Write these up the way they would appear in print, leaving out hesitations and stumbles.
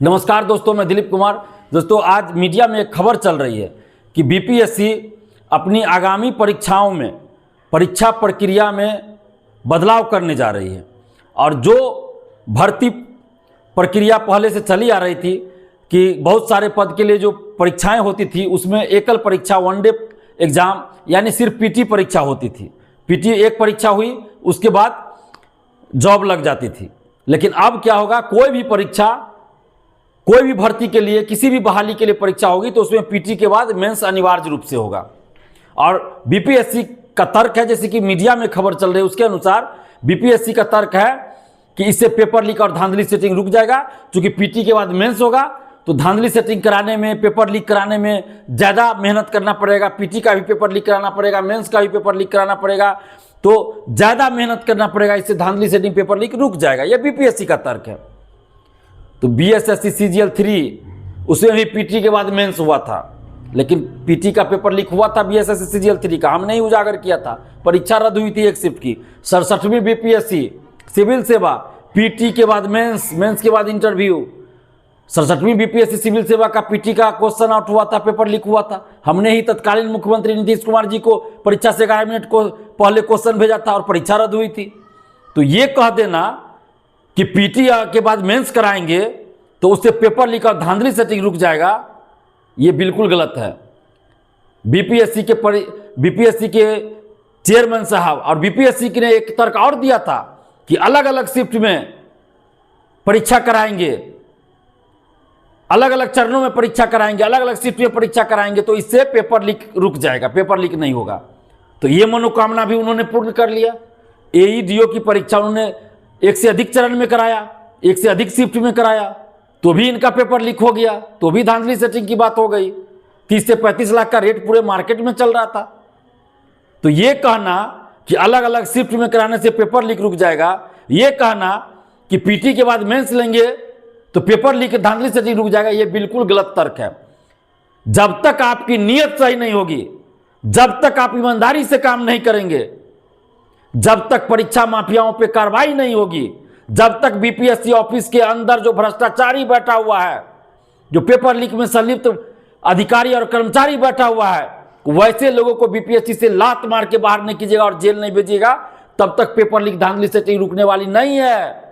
नमस्कार दोस्तों, मैं दिलीप कुमार। दोस्तों, आज मीडिया में एक खबर चल रही है कि बीपीएससी अपनी आगामी परीक्षाओं में परीक्षा प्रक्रिया में बदलाव करने जा रही है। और जो भर्ती प्रक्रिया पहले से चली आ रही थी कि बहुत सारे पद के लिए जो परीक्षाएं होती थी उसमें एकल परीक्षा, वन डे एग्ज़ाम, यानी सिर्फ पीटी परीक्षा होती थी। पीटी एक परीक्षा हुई, उसके बाद जॉब लग जाती थी। लेकिन अब क्या होगा, कोई भी परीक्षा, कोई भी भर्ती के लिए, किसी भी बहाली के लिए परीक्षा होगी तो उसमें पीटी के बाद मेंस अनिवार्य रूप से होगा। और बीपीएससी का तर्क है, जैसे कि मीडिया में खबर चल रही है उसके अनुसार बीपीएससी का तर्क है कि इससे पेपर लीक और धांधली सेटिंग रुक जाएगा। क्योंकि पीटी के बाद मेंस होगा तो धांधली सेटिंग कराने में, पेपर लीक कराने में ज़्यादा मेहनत करना पड़ेगा। पीटी का भी पेपर लीक कराना पड़ेगा, मेंस का भी पेपर लीक कराना पड़ेगा, तो ज़्यादा मेहनत करना पड़ेगा। इससे धांधली सेटिंग, पेपर लीक रुक जाएगा। यह बीपीएससी का तर्क है। तो बीएसएससी सीजीएल 3 उसमें भी पीटी के बाद मेंस हुआ था, लेकिन पीटी का पेपर लीक हुआ था बीएसएससी सीजीएल 3 का, हमने ही उजागर किया था। परीक्षा रद्द हुई थी एक शिफ्ट की। 67वीं बीपीएससी सिविल सेवा, पीटी के बाद मेंस, मेंस के बाद इंटरव्यू। 67वीं बीपीएससी सिविल सेवा का पीटी का क्वेश्चन आउट हुआ था, पेपर लीक हुआ था। हमने ही तत्कालीन मुख्यमंत्री नीतीश कुमार जी को परीक्षा से 11 मिनट को पहले क्वेश्चन भेजा था और परीक्षा रद्द हुई थी। तो ये कह देना कि पीटी के बाद मेंस कराएंगे तो उससे पेपर लीक और धांधली सेटिंग रुक जाएगा, ये बिल्कुल गलत है। बीपीएससी के चेयरमैन साहब और बीपीएससी ने एक तर्क और दिया था कि अलग अलग शिफ्ट में परीक्षा कराएंगे, अलग अलग चरणों में परीक्षा कराएंगे, अलग अलग शिफ्ट में परीक्षा कराएंगे तो इससे पेपर लीक रुक जाएगा, पेपर लीक नहीं होगा। तो ये मनोकामना भी उन्होंने पूर्ण कर लिया। एईडीओ की परीक्षा उन्होंने एक से अधिक चरण में कराया, एक से अधिक शिफ्ट में कराया, तो भी इनका पेपर लीक हो गया, तो भी धांधली सेटिंग की बात हो गई। 30 से 35 लाख का रेट पूरे मार्केट में चल रहा था। तो ये कहना कि अलग अलग शिफ्ट में कराने से पेपर लीक रुक जाएगा, ये कहना कि पीटी के बाद मेंस लेंगे तो पेपर लीक, धांधली सेटिंग रुक जाएगा, ये बिल्कुल गलत तर्क है। जब तक आपकी नीयत सही नहीं होगी, जब तक आप ईमानदारी से काम नहीं करेंगे, जब तक परीक्षा माफियाओं पे कार्रवाई नहीं होगी, जब तक बीपीएससी ऑफिस के अंदर जो भ्रष्टाचारी बैठा हुआ है, जो पेपर लीक में संलिप्त अधिकारी और कर्मचारी बैठा हुआ है, वैसे लोगों को बीपीएससी से लात मार के बाहर नहीं कीजिएगा और जेल नहीं भेजिएगा, तब तक पेपर लीक, धांधली सेटिंग रुकने वाली नहीं है।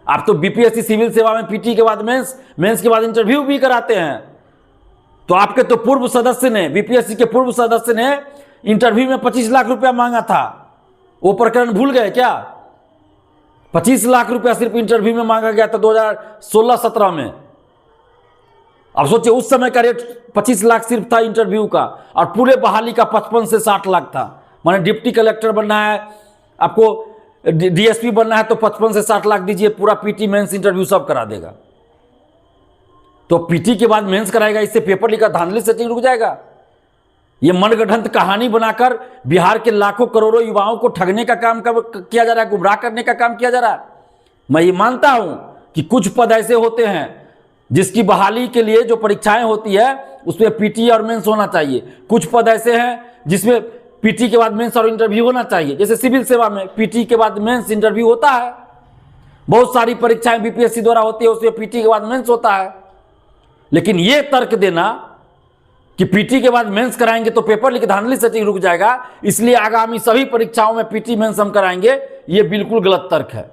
आप तो बीपीएससी सिविल सेवा में पीटी के बाद मेंस, मेंस के बाद इंटरव्यू भी कराते हैं। तो आपके तो पूर्व सदस्य ने, बीपीएससी के पूर्व सदस्य ने इंटरव्यू में 25 लाख रुपया मांगा था। वो प्रकरण भूल गए क्या? 25 लाख रुपया सिर्फ इंटरव्यू में मांगा गया था 2016-17 में। अब सोचिए, उस समय का रेट 25 लाख सिर्फ था इंटरव्यू का, और पूरे बहाली का 55 से 60 लाख था। माने डिप्टी कलेक्टर बनना है, आपको डीएसपी बनना है तो 55 से 60 लाख दीजिए, पूरा पीटी मेंस इंटरव्यू सब करा देगा। तो पीटी के बाद मेंस कराएगा, इससे पेपर लीक, धांधली सेटिंग रुक जाएगा। ये मनगढ़ंत कहानी बनाकर बिहार के लाखों करोड़ों युवाओं को ठगने का काम किया जा रहा है, गुमराह करने का काम किया जा रहा है। मैं ये मानता हूं कि कुछ पद ऐसे होते हैं जिसकी बहाली के लिए जो परीक्षाएं होती है उसमें पीटी और मेंस होना चाहिए। कुछ पद ऐसे हैं जिसमें पीटी के बाद मेंस और इंटरव्यू होना चाहिए। जैसे सिविल सेवा में पीटी के बाद मेंस, इंटरव्यू होता है। बहुत सारी परीक्षाएं बीपीएससी द्वारा होती है, उसमें पीटी के बाद मेंस होता है। लेकिन ये तर्क देना कि पीटी के बाद मेंस कराएंगे तो पेपर लीक, धांधली सेटिंग रुक जाएगा, इसलिए आगामी सभी परीक्षाओं में पीटी मेंस हम कराएंगे, ये बिल्कुल गलत तर्क है,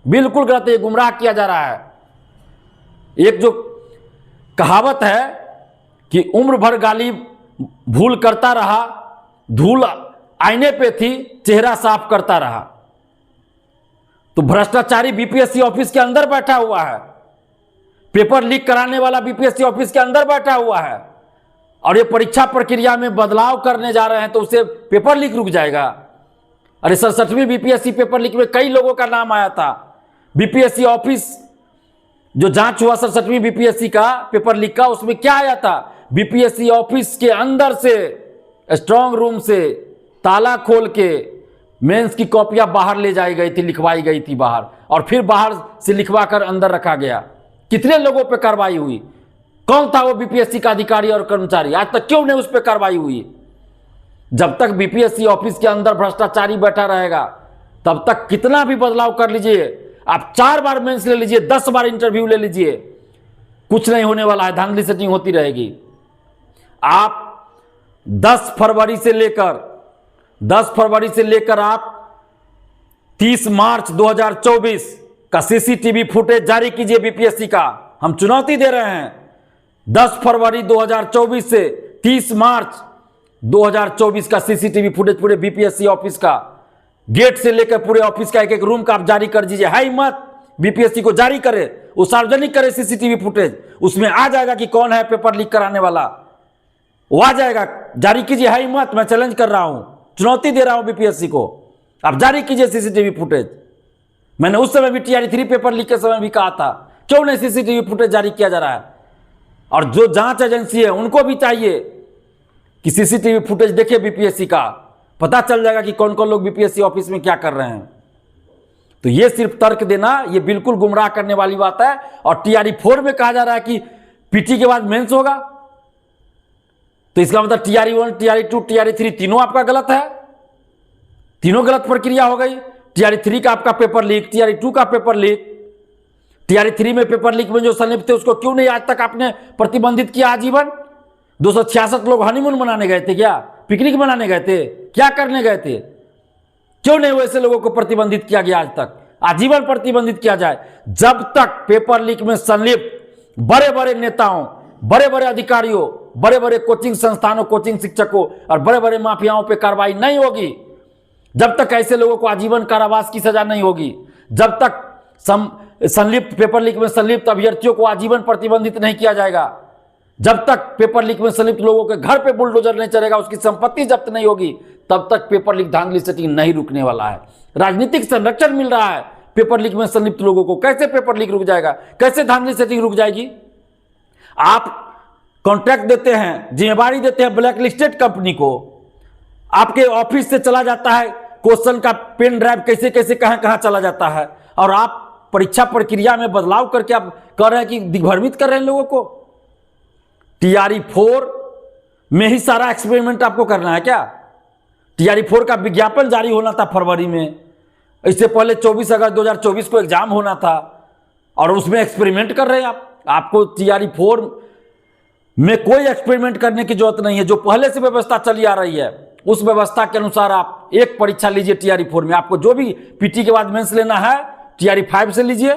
बिल्कुल गलत है। गुमराह किया जा रहा है। एक जो कहावत है कि उम्र भर गाली भूल करता रहा, धूल आईने पे थी, चेहरा साफ करता रहा। तो भ्रष्टाचारी बीपीएससी ऑफिस के अंदर बैठा हुआ है, पेपर लीक कराने वाला बीपीएससी ऑफिस के अंदर बैठा हुआ है, और ये परीक्षा प्रक्रिया में बदलाव करने जा रहे हैं तो उससे पेपर लीक रुक जाएगा। अरे 67वीं बीपीएससी पेपर लीक में कई लोगों का नाम आया था। बीपीएससी ऑफिस जो जांच हुआ 67वीं बीपीएससी का पेपर लीक का, उसमें क्या आया था? बीपीएससी ऑफिस के अंदर से, स्ट्रांग रूम से ताला खोल के मेंस की कॉपियां बाहर ले जाई गई थी, लिखवाई गई थी बाहर, और फिर बाहर से लिखवा कर अंदर रखा गया। कितने लोगों पर कार्रवाई हुई? कौन था वो बीपीएससी का अधिकारी और कर्मचारी? आज तक क्यों नहीं उस पर कार्रवाई हुई? जब तक बीपीएससी ऑफिस के अंदर भ्रष्टाचारी बैठा रहेगा तब तक कितना भी बदलाव कर लीजिए, आप 4 बार मेंस ले लीजिए, 10 बार इंटरव्यू ले लीजिए, कुछ नहीं होने वाला है, धांधली सेटिंग होती रहेगी। आप 10 फरवरी से लेकर आप 30 मार्च 2024 का सीसीटीवी फुटेज जारी कीजिए बीपीएससी का। हम चुनौती दे रहे हैं। 10 फरवरी 2024 से 30 मार्च 2024 का सीसीटीवी फुटेज पूरे बीपीएससी ऑफिस का, गेट से लेकर पूरे ऑफिस का एक एक रूम का आप जारी कर दीजिए। है हिम्मत बीपीएससी को जारी करे, वो सार्वजनिक करे सीसीटीवी फुटेज, उसमें आ जाएगा कि कौन है पेपर लीक कराने वाला, वो आ जाएगा। जारी कीजिए, है हिम्मत, मैं चैलेंज कर रहा हूं, चुनौती दे रहा हूं बीपीएससी को, आप जारी कीजिए सीसीटीवी फुटेज। मैंने उस समय भी टीआरई 3 पेपर लीक के समय भी कहा था, क्यों नहीं सीसीटीवी फुटेज जारी किया जा रहा है? और जो जांच एजेंसी है उनको भी चाहिए कि सीसीटीवी फुटेज देखे बीपीएससी का, पता चल जाएगा कि कौन कौन लोग बीपीएससी ऑफिस में क्या कर रहे हैं। तो ये सिर्फ तर्क देना, ये बिल्कुल गुमराह करने वाली बात है। और टीआरई 4 में कहा जा रहा है कि पीटी के बाद मेंस होगा, तो इसका मतलब टीआरई 1, टीआरई 2, टीआरई 3 तीनों आपका गलत है, तीनों गलत प्रक्रिया हो गई। टीआरई 3 का आपका पेपर लीक, टीआरई 2 का पेपर लीक, टीआरई 3 में पेपर लीक में जो संलिप्त थे उसको क्यों नहीं आज तक आपने प्रतिबंधित किया आजीवन? 266 लोग हनीमून मनाने गए थे क्या? पिकनिक मनाने गए थे क्या? करने गए थे? क्यों नहीं वैसे लोगों को प्रतिबंधित किया गया? आज तक आजीवन प्रतिबंधित किया जाए। जब तक पेपर लीक में संलिप्त बड़े बड़े नेताओं, बड़े बड़े अधिकारियों, बड़े बड़े कोचिंग संस्थानों, कोचिंग शिक्षकों और बड़े बड़े माफियाओं पर कार्रवाई नहीं होगी, जब तक ऐसे लोगों को आजीवन कारावास की सजा नहीं होगी, जब तक संलिप्त पेपर लीक में संलिप्त अभ्यर्थियों को आजीवन प्रतिबंधित नहीं किया जाएगा, जब तक पेपर लीक में संलिप्त लोगों के घर पे बुलडोजर नहीं चलेगा, उसकी संपत्ति जब्त नहीं होगी, तब तक पेपर लीक धांधली सेटिंग नहीं रुकने वाला है। राजनीतिक संरक्षण मिल रहा है पेपर लीक में संलिप्त लोगों को। कैसे पेपर लीक रुक जाएगा? कैसे धांधली सेटिंग रुक जाएगी? आप कॉन्ट्रैक्ट देते हैं, जिम्मेवारी देते हैं ब्लैक लिस्टेड कंपनी को, आपके ऑफिस से चला जाता है क्वेश्चन का पेन ड्राइव, कैसे कैसे कहां कहां चला जाता है, और आप परीक्षा प्रक्रिया में बदलाव करके आप कह रहे हैं कि दिग्भ्रमित कर रहे हैं लोगों को। टीआरई 4 में ही सारा एक्सपेरिमेंट आपको करना है क्या? टीआरई 4 का विज्ञापन जारी होना था फरवरी में, इससे पहले 24 अगस्त 2024 को एग्जाम होना था, और उसमें एक्सपेरिमेंट कर रहे हैं आप। आपको टीआरई 4 में कोई एक्सपेरिमेंट करने की जरूरत नहीं है। जो पहले से व्यवस्था चली आ रही है उस व्यवस्था के अनुसार आप एक परीक्षा लीजिए टीआरई 4 में। आपको जो भी पीटी के बाद मेंस लेना है टीआरई 5 से लीजिए,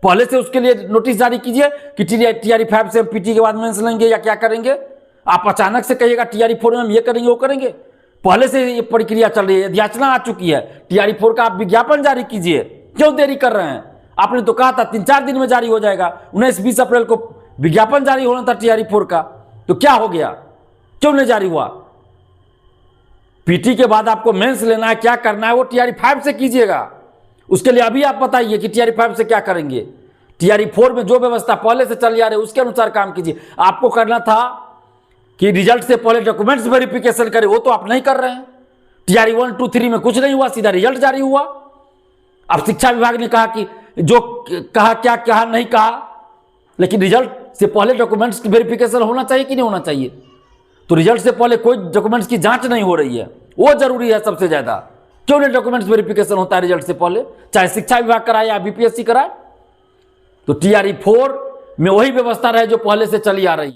पहले से उसके लिए नोटिस जारी कीजिए कि टीआरई 5 से हम पीटी के बाद मेंस लेंगे या क्या करेंगे। आप अचानक से कहिएगा टीआरई 4 में हम ये करेंगे वो करेंगे, पहले से ये प्रक्रिया चल रही है, याचना आ चुकी है। टीआरई 4 का आप विज्ञापन जारी कीजिए, क्यों देरी कर रहे हैं? आपने तो कहा था 3-4 दिन में जारी हो जाएगा, 19-20 अप्रैल को विज्ञापन जारी होना था टीआरई 4 का, तो क्या हो गया? क्यों नहीं जारी हुआ? पीटी के बाद आपको मेंस लेना है, क्या करना है वो टीआरई 5 से कीजिएगा। उसके लिए अभी आप बताइए कि टीआरई 5 से क्या करेंगे। टीआरई 4 में जो व्यवस्था पहले से चल आ रही है उसके अनुसार काम कीजिए। आपको करना था कि रिजल्ट से पहले डॉक्यूमेंट्स वेरिफिकेशन करें, वो तो आप नहीं कर रहे हैं। टीआरई 1, 2, 3 में कुछ नहीं हुआ, सीधा रिजल्ट जारी हुआ। अब शिक्षा विभाग ने कहा कि जो कहा क्या कहा नहीं कहा, लेकिन रिजल्ट से पहले डॉक्यूमेंट्स की वेरिफिकेशन होना चाहिए कि नहीं होना चाहिए? तो रिजल्ट से पहले कोई डॉक्यूमेंट्स की जांच नहीं हो रही है, वो जरूरी है सबसे ज्यादा। क्यों नहीं डॉक्यूमेंट्स वेरिफिकेशन होता है रिजल्ट से पहले, चाहे शिक्षा विभाग कराए या बीपीएससी कराए? तो टीआरई 4 में वही व्यवस्था रहे जो पहले से चली आ रही है।